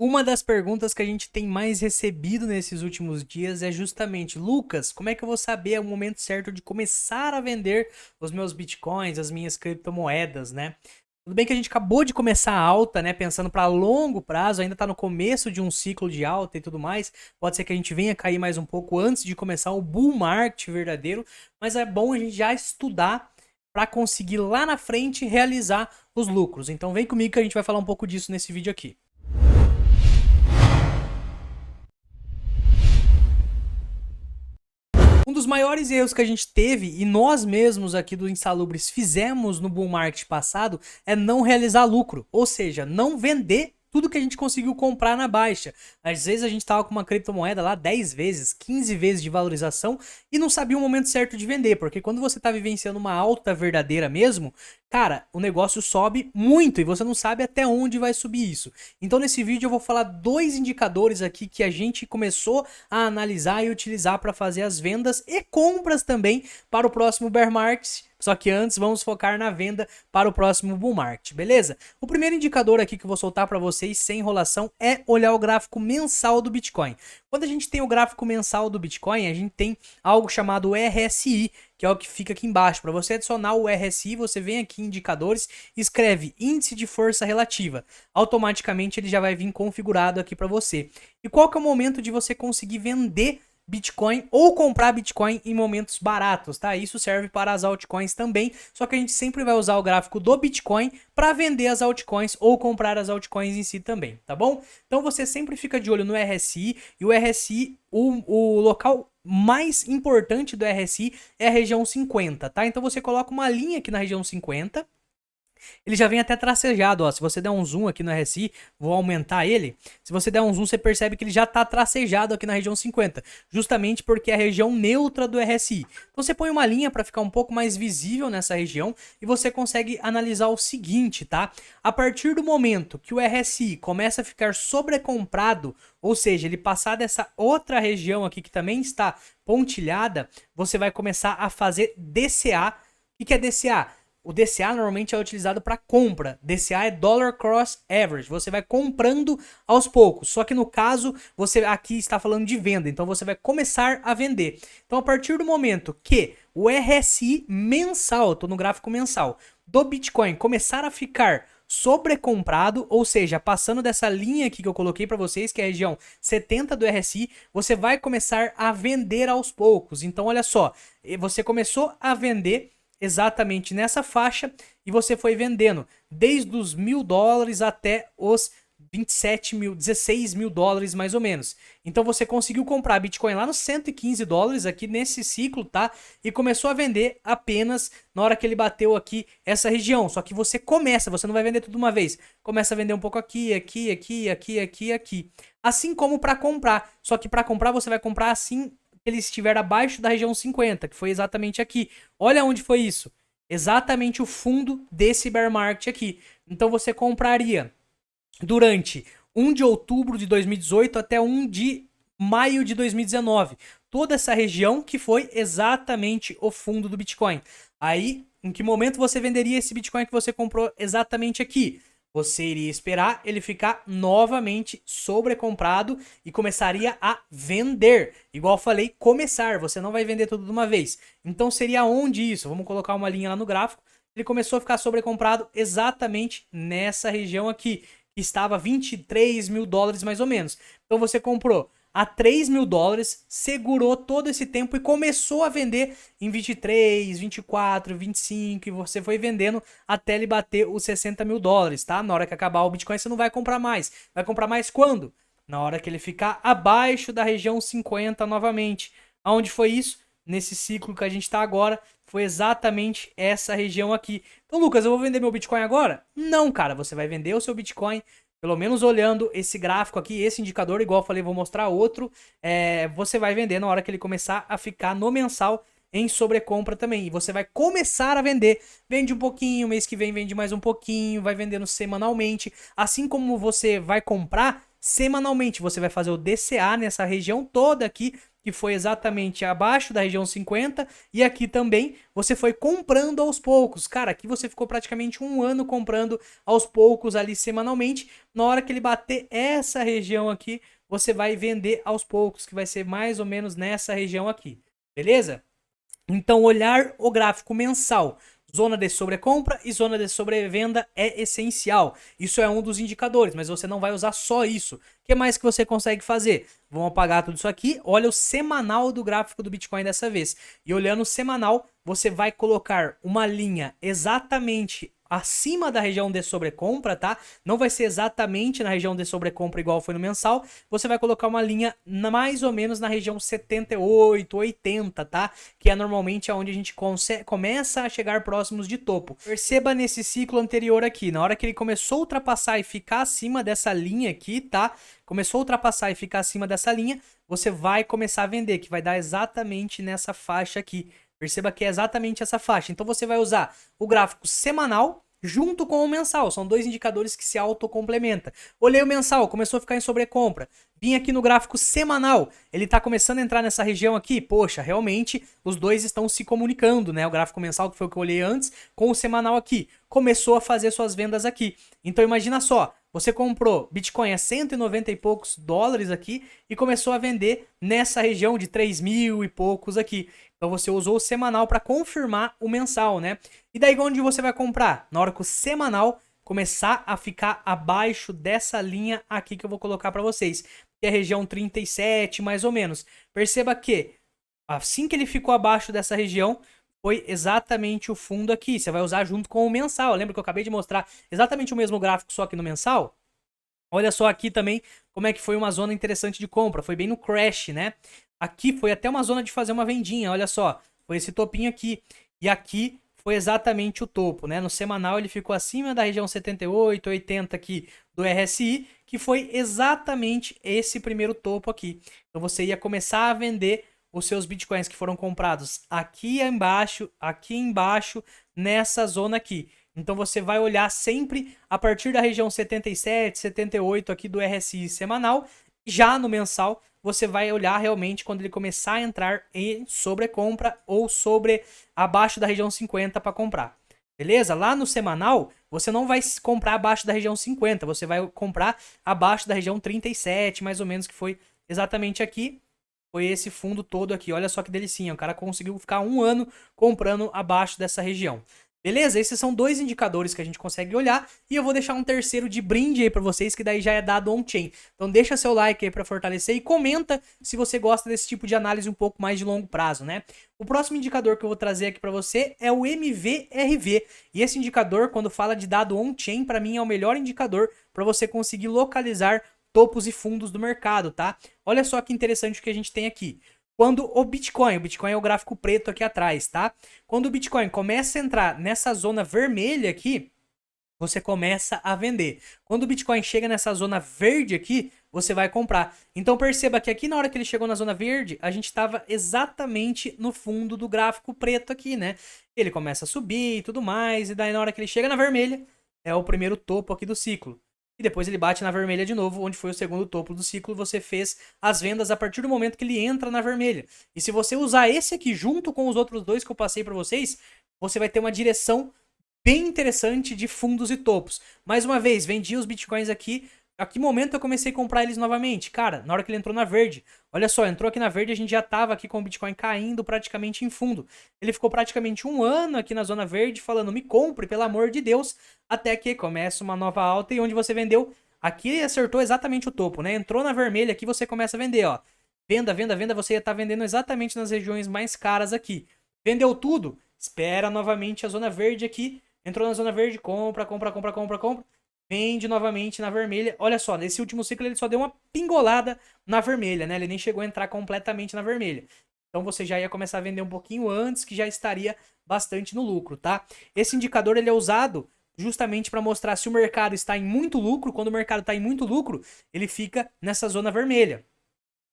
Uma das perguntas que a gente tem mais recebido nesses últimos dias é justamente: Lucas, como é que eu vou saber o momento certo de começar a vender os meus bitcoins, as minhas criptomoedas, né? Tudo bem que a gente acabou de começar a alta, né? Pensando para longo prazo, ainda está no começo de um ciclo de alta e tudo mais. Pode ser que a gente venha cair mais um pouco antes de começar o bull market verdadeiro, mas é bom a gente já estudar para conseguir lá na frente realizar os lucros. Então vem comigo que a gente vai falar um pouco disso nesse vídeo aqui. Um dos maiores erros que a gente teve, e nós mesmos aqui do Insalubres fizemos no bull market passado, é não realizar lucro. Ou seja, não vender tudo que a gente conseguiu comprar na baixa. Às vezes a gente tava com uma criptomoeda lá 10 vezes, 15 vezes de valorização e não sabia o momento certo de vender, porque quando você tá vivenciando uma alta verdadeira mesmo, cara, o negócio sobe muito e você não sabe até onde vai subir isso. Então nesse vídeo eu vou falar dois indicadores aqui que a gente começou a analisar e utilizar para fazer as vendas e compras também para o próximo bear market. Só que antes vamos focar na venda para o próximo bull market, beleza? O primeiro indicador aqui que eu vou soltar para vocês sem enrolação é olhar o gráfico mensal do Bitcoin. Quando a gente tem o gráfico mensal do Bitcoin, a gente tem algo chamado RSI, que é o que fica aqui embaixo. Para você adicionar o RSI, você vem aqui em indicadores, escreve índice de força relativa. Automaticamente ele já vai vir configurado aqui para você. E qual que é o momento de você conseguir vender Bitcoin ou comprar Bitcoin em momentos baratos, tá? Isso serve para as altcoins também, só que a gente sempre vai usar o gráfico do Bitcoin para vender as altcoins ou comprar as altcoins em si também, tá bom? Então você sempre fica de olho no RSI, e o RSI, o local mais importante do RSI é a região 50, tá? Então você coloca uma linha aqui na região 50. Ele já vem até tracejado, ó. Se você der um zoom aqui no RSI, vou aumentar ele. Se você der um zoom, você percebe que ele já está tracejado aqui na região 50, justamente porque é a região neutra do RSI. Então você põe uma linha para ficar um pouco mais visível nessa região e você consegue analisar o seguinte, tá? A partir do momento que o RSI começa a ficar sobrecomprado, ou seja, ele passar dessa outra região aqui que também está pontilhada, você vai começar a fazer DCA. O que é DCA? O DCA normalmente é utilizado para compra. DCA é Dollar Cost Average. Você vai comprando aos poucos. Só que no caso, você aqui está falando de venda. Então você vai começar a vender. Então a partir do momento que o RSI mensal, estou no gráfico mensal, do Bitcoin começar a ficar sobrecomprado, ou seja, passando dessa linha aqui que eu coloquei para vocês, que é a região 70 do RSI, você vai começar a vender aos poucos. Então olha só, você começou a vender exatamente nessa faixa e você foi vendendo desde os $1.000 até os 27 mil, 16 mil dólares mais ou menos. Então você conseguiu comprar Bitcoin lá nos $115 aqui nesse ciclo, tá? E começou a vender apenas na hora que ele bateu aqui essa região. Só que você começa, você não vai vender tudo uma vez. Começa a vender um pouco aqui, aqui, aqui, aqui, aqui, aqui. Assim como para comprar. Só que para comprar você vai comprar assim ele estiver abaixo da região 50, que foi exatamente aqui. Olha onde foi isso. Exatamente o fundo desse bear market aqui. Então você compraria durante 1 de outubro de 2018 até 1 de maio de 2019. Toda essa região que foi exatamente o fundo do Bitcoin. Aí, em que momento você venderia esse Bitcoin que você comprou exatamente aqui? Você iria esperar ele ficar novamente sobrecomprado e começaria a vender. Igual eu falei, começar. Você não vai vender tudo de uma vez. Então seria onde isso? Vamos colocar uma linha lá no gráfico. Ele começou a ficar sobrecomprado exatamente nessa região aqui, que estava 23 mil dólares mais ou menos. Então você comprou a 3 mil dólares, segurou todo esse tempo e começou a vender em 23, 24, 25 e você foi vendendo até ele bater os 60 mil dólares, tá? Na hora que acabar o Bitcoin você não vai comprar mais. Vai comprar mais quando? Na hora que ele ficar abaixo da região 50 novamente. Aonde foi isso? Nesse ciclo que a gente tá agora, foi exatamente essa região aqui. Então, Lucas, eu vou vender meu Bitcoin agora? Não, cara, você vai vender o seu Bitcoin pelo menos olhando esse gráfico aqui, esse indicador, igual eu falei, vou mostrar outro, você vai vender na hora que ele começar a ficar no mensal em sobrecompra também. E você vai começar a vender. Vende um pouquinho, mês que vem vende mais um pouquinho, vai vendendo semanalmente. Assim como você vai comprar semanalmente, você vai fazer o DCA nessa região toda aqui que foi exatamente abaixo da região 50, e aqui também você foi comprando aos poucos. Cara, aqui você ficou praticamente um ano comprando aos poucos ali semanalmente. Na hora que ele bater essa região aqui, você vai vender aos poucos, que vai ser mais ou menos nessa região aqui, beleza? Então, olhar o gráfico mensal, zona de sobrecompra e zona de sobrevenda é essencial. Isso é um dos indicadores, mas você não vai usar só isso. O que mais que você consegue fazer? Vamos apagar tudo isso aqui. Olha o semanal do gráfico do Bitcoin dessa vez. E olhando o semanal, você vai colocar uma linha exatamente acima da região de sobrecompra, tá? Não vai ser exatamente na região de sobrecompra igual foi no mensal. Você vai colocar uma linha mais ou menos na região 78, 80, tá? Que é normalmente onde a gente começa a chegar próximos de topo. Perceba nesse ciclo anterior aqui, na hora que ele começou a ultrapassar e ficar acima dessa linha aqui, tá? Começou a ultrapassar e ficar acima dessa linha, você vai começar a vender, que vai dar exatamente nessa faixa aqui. Perceba que é exatamente essa faixa. Então você vai usar o gráfico semanal junto com o mensal. São dois indicadores que se autocomplementam. Olhei o mensal, começou a ficar em sobrecompra. Vim aqui no gráfico semanal, ele está começando a entrar nessa região aqui. Poxa, realmente os dois estão se comunicando, né? O gráfico mensal, que foi o que eu olhei antes, com o semanal aqui. Começou a fazer suas vendas aqui. Então imagina só, você comprou Bitcoin a 190 e poucos dólares aqui e começou a vender nessa região de 3 mil e poucos aqui. Então você usou o semanal para confirmar o mensal, né? E daí onde você vai comprar? Na hora que o semanal começar a ficar abaixo dessa linha aqui que eu vou colocar para vocês, que é a região 37 mais ou menos. Perceba que assim que ele ficou abaixo dessa região, foi exatamente o fundo aqui. Você vai usar junto com o mensal. Lembra que eu acabei de mostrar exatamente o mesmo gráfico, só que no mensal? Olha só aqui também como é que foi uma zona interessante de compra. Foi bem no crash, né? Aqui foi até uma zona de fazer uma vendinha, olha só. Foi esse topinho aqui. E aqui foi exatamente o topo, né? No semanal ele ficou acima da região 78, 80 aqui do RSI, que foi exatamente esse primeiro topo aqui. Então você ia começar a vender os seus bitcoins que foram comprados aqui embaixo, nessa zona aqui. Então você vai olhar sempre a partir da região 77, 78 aqui do RSI semanal. Já no mensal, você vai olhar realmente quando ele começar a entrar em sobrecompra ou abaixo da região 50 para comprar. Beleza? Lá no semanal, você não vai comprar abaixo da região 50, você vai comprar abaixo da região 37, mais ou menos, que foi exatamente aqui. Foi esse fundo todo aqui. Olha só que delicinha. O cara conseguiu ficar um ano comprando abaixo dessa região. Beleza? Esses são dois indicadores que a gente consegue olhar. E eu vou deixar um terceiro de brinde aí pra vocês, que daí já é dado on-chain. Então deixa seu like aí pra fortalecer e comenta se você gosta desse tipo de análise um pouco mais de longo prazo, né? O próximo indicador que eu vou trazer aqui pra você é o MVRV. E esse indicador, quando fala de dado on-chain, pra mim é o melhor indicador pra você conseguir localizar topos e fundos do mercado, tá? Olha só que interessante o que a gente tem aqui. Quando o Bitcoin é o gráfico preto aqui atrás, tá? Quando o Bitcoin começa a entrar nessa zona vermelha aqui, você começa a vender. Quando o Bitcoin chega nessa zona verde aqui, você vai comprar. Então perceba que aqui na hora que ele chegou na zona verde, a gente estava exatamente no fundo do gráfico preto aqui, né? Ele começa a subir e tudo mais, e daí na hora que ele chega na vermelha, é o primeiro topo aqui do ciclo. E depois ele bate na vermelha de novo, onde foi o segundo topo do ciclo. Você fez as vendas a partir do momento que ele entra na vermelha. E se você usar esse aqui junto com os outros dois que eu passei para vocês, você vai ter uma direção bem interessante de fundos e topos. Mais uma vez, vendi os bitcoins aqui. A que momento eu comecei a comprar eles novamente? Cara, na hora que ele entrou na verde. Olha só, entrou aqui na verde, a gente já tava aqui com o Bitcoin caindo praticamente em fundo. Ele ficou praticamente um ano aqui na zona verde falando, me compre, pelo amor de Deus. Até que começa uma nova alta e onde você vendeu, aqui acertou exatamente o topo, né? Entrou na vermelha, aqui você começa a vender, ó. Venda, venda, venda, você ia estar vendendo exatamente nas regiões mais caras aqui. Vendeu tudo? Espera novamente a zona verde aqui. Entrou na zona verde, compra, compra, compra, compra, compra. Vende novamente na vermelha. Olha só, nesse último ciclo ele só deu uma pingolada na vermelha, né? Ele nem chegou a entrar completamente na vermelha. Então você já ia começar a vender um pouquinho antes, que já estaria bastante no lucro, tá? Esse indicador ele é usado justamente para mostrar se o mercado está em muito lucro. Quando o mercado está em muito lucro, ele fica nessa zona vermelha.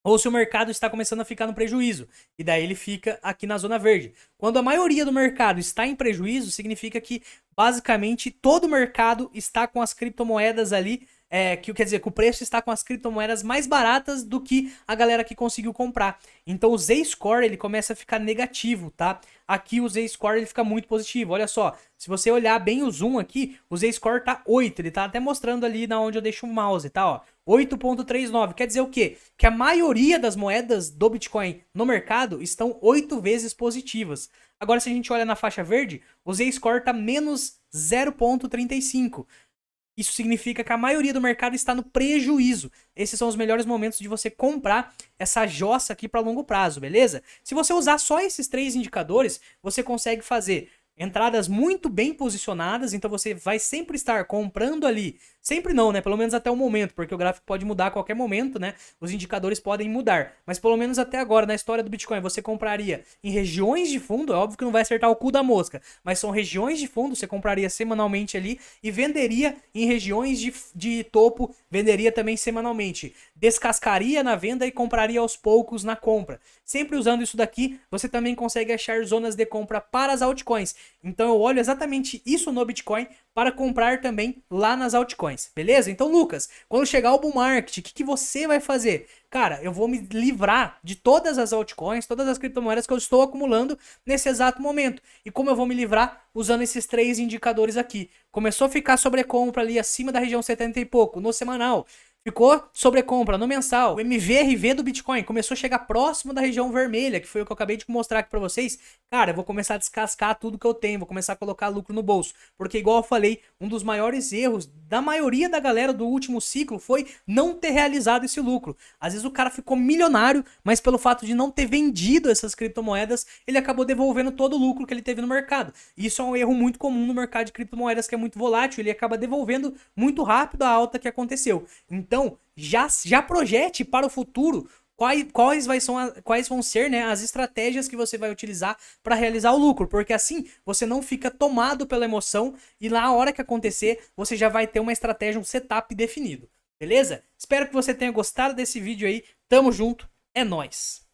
Ou se o mercado está começando a ficar no prejuízo. E daí ele fica aqui na zona verde. Quando a maioria do mercado está em prejuízo, significa que basicamente todo o mercado está com as criptomoedas ali quer dizer, que o preço está com as criptomoedas mais baratas do que a galera que conseguiu comprar. Então o Z-Score ele começa a ficar negativo, tá? Aqui o Z-Score ele fica muito positivo. Olha só, se você olhar bem o zoom aqui, o Z-Score tá 8, ele tá até mostrando ali na onde eu deixo o mouse, tá, ó. 8.39, quer dizer o quê? Que a maioria das moedas do Bitcoin no mercado estão 8 vezes positivas. Agora, se a gente olha na faixa verde, o Z-Score tá menos 0.35. Isso significa que a maioria do mercado está no prejuízo. Esses são os melhores momentos de você comprar essa jossa aqui para longo prazo, beleza? Se você usar só esses 3 indicadores, você consegue fazer entradas muito bem posicionadas, então você vai sempre estar comprando ali. Sempre não, né? Pelo menos até o momento, porque o gráfico pode mudar a qualquer momento, né? Os indicadores podem mudar. Mas pelo menos até agora, na história do Bitcoin, você compraria em regiões de fundo, é óbvio que não vai acertar o cu da mosca, mas são regiões de fundo, você compraria semanalmente ali e venderia em regiões de topo, venderia também semanalmente. Descascaria na venda e compraria aos poucos na compra. Sempre usando isso daqui, você também consegue achar zonas de compra para as altcoins. Então eu olho exatamente isso no Bitcoin para comprar também lá nas altcoins, beleza? Então, Lucas, quando chegar o bull market, o que você vai fazer? Cara, eu vou me livrar de todas as altcoins, todas as criptomoedas que eu estou acumulando nesse exato momento. E como eu vou me livrar? Usando esses 3 indicadores aqui. Começou a ficar sobrecompra ali acima da região 70 e pouco, no semanal. Ficou sobrecompra no mensal. O MVRV do Bitcoin começou a chegar próximo da região vermelha, que foi o que eu acabei de mostrar aqui pra vocês. Cara, eu vou começar a descascar tudo que eu tenho, vou começar a colocar lucro no bolso. Porque, igual eu falei, um dos maiores erros da maioria da galera do último ciclo foi não ter realizado esse lucro. Às vezes o cara ficou milionário, mas pelo fato de não ter vendido essas criptomoedas, ele acabou devolvendo todo o lucro que ele teve no mercado. E isso é um erro muito comum no mercado de criptomoedas, que é muito volátil, ele acaba devolvendo muito rápido a alta que aconteceu. Então, já projete para o futuro quais vão ser, né, as estratégias que você vai utilizar para realizar o lucro, porque assim você não fica tomado pela emoção e na hora que acontecer você já vai ter uma estratégia, um setup definido, beleza? Espero que você tenha gostado desse vídeo aí, tamo junto, é nóis!